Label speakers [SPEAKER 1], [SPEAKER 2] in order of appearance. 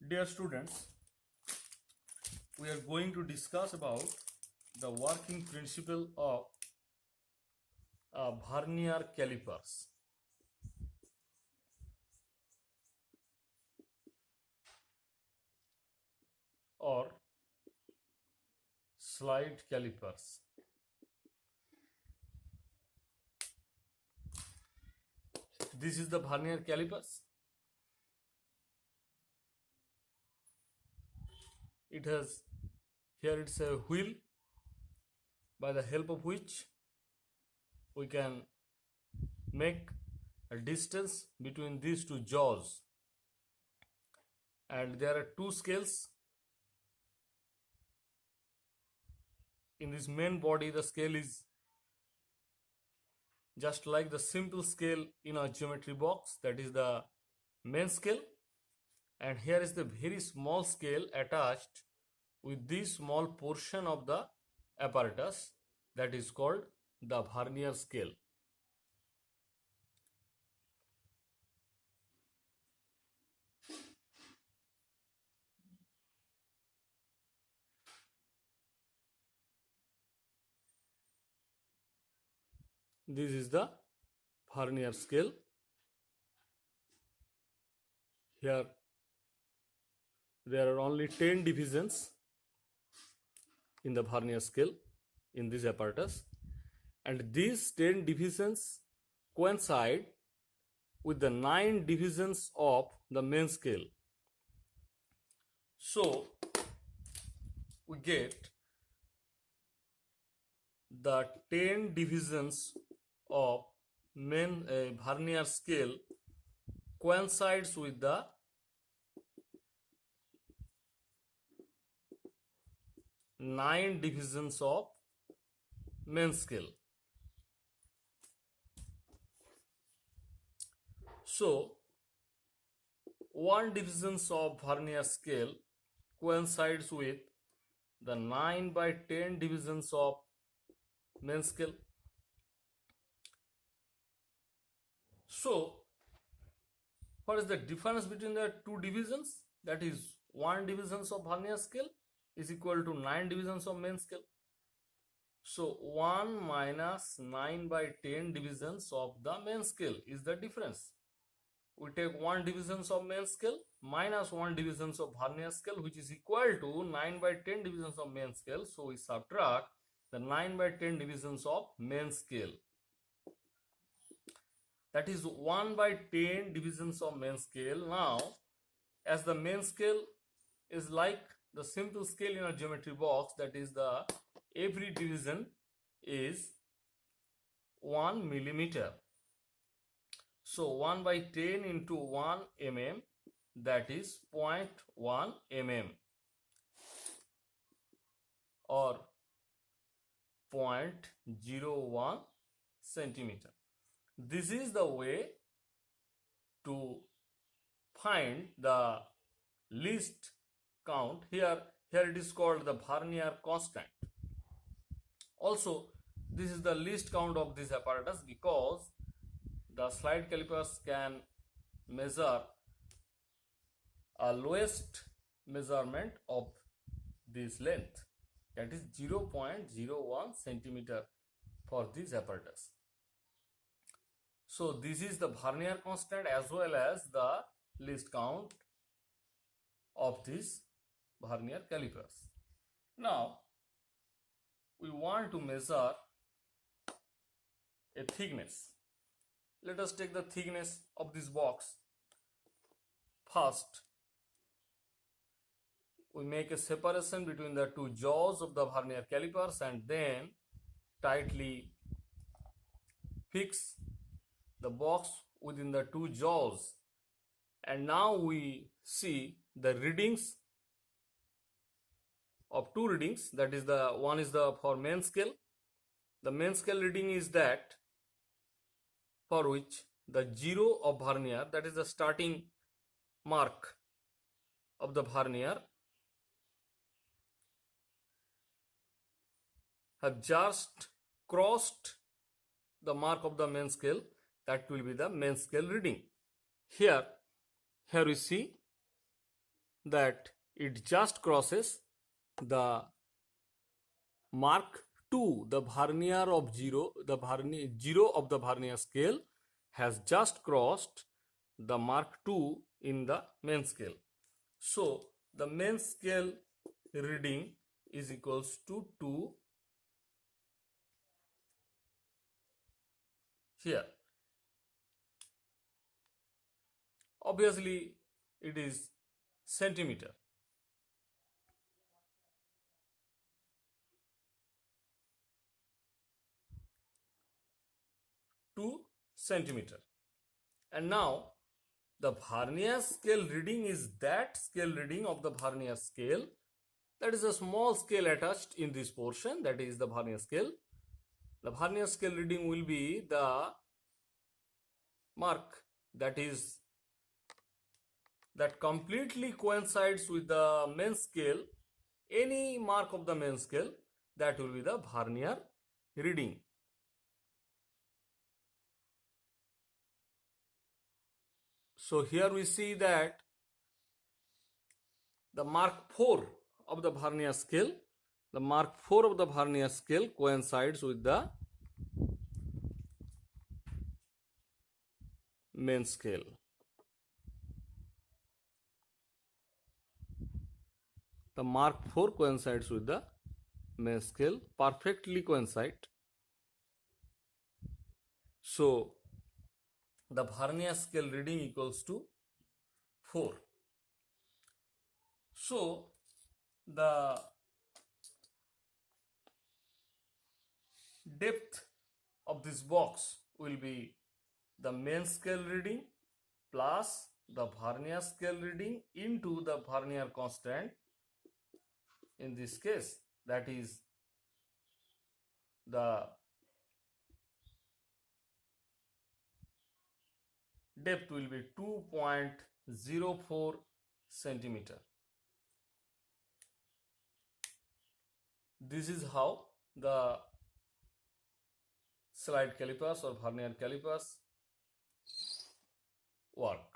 [SPEAKER 1] Dear students, we are going to discuss about the working principle of vernier calipers or slide calipers. This is the vernier calipers. It has here it's a wheel by the help of which we can make a distance between these two jaws, and there are two scales. In this main body, the scale is just like the simple scale in a geometry box, that is the main scale, and here is the very small scale attached with this small portion of the apparatus, that is called the vernier scale. This is the vernier scale. Here there are only 10 divisions in the vernier scale in this apparatus, and these 10 divisions coincide with the 9 divisions of the main scale. So we get the 10 divisions of main vernier scale coincides with the 9 divisions of main scale. So 1 divisions of vernier scale coincides with the 9 by 10 divisions of main scale. So what is the difference between the two divisions? That is 1 divisions of vernier scale is equal to 9 divisions of main scale. So 1 minus 9 by 10 divisions of the main scale is the difference. We take 1 divisions of main scale minus 1 divisions of vernier scale, which is equal to 9 by 10 divisions of main scale. So we subtract the 9 by 10 divisions of main scale. That is 1 by 10 divisions of main scale. Now, as the main scale is like the simple scale in a geometry box, that is the every division is 1 millimeter. So 1 by 10 into 1 mm, that is 0.1 mm or 0.01 centimeter. This is the way to find the least count. Here it is called the vernier constant. Also, this is the least count of this apparatus because the slide calipers can measure a lowest measurement of this length, that is 0.01 centimeter for this apparatus. So this is the vernier constant as well as the least count of these vernier calipers. Now we want to measure a thickness. Let us take the thickness of this box. First, we make a separation between the two jaws of the vernier calipers and then tightly fix the box within the two jaws. And now we see the readings of two readings, that is the one is the for main scale. The main scale reading is that for which the 0 of vernier, that is the starting mark of the vernier, have just crossed the mark of the main scale. That will be the main scale reading. Here we see that it just crosses the mark 2, the vernier of 0, the vernier 0 of the vernier scale has just crossed the mark 2 in the main scale. So the main scale reading is equals to 2 here. Obviously it is centimeter. Centimeter. And now the vernier scale reading is that scale reading of the vernier scale. That is a small scale attached in this portion, that is the vernier scale. The vernier scale reading will be the mark that completely coincides with the main scale. Any mark of the main scale, that will be the vernier reading. So here we see that the mark 4 of the vernier scale, coincides with the main scale. The mark 4 coincides with the main scale, perfectly coincide. So the vernier scale reading equals to 4. So the depth of this box will be the main scale reading plus the vernier scale reading into the vernier constant. In this case, that is the depth will be 2.04 centimeter. This is how the slide calipers or vernier calipers work.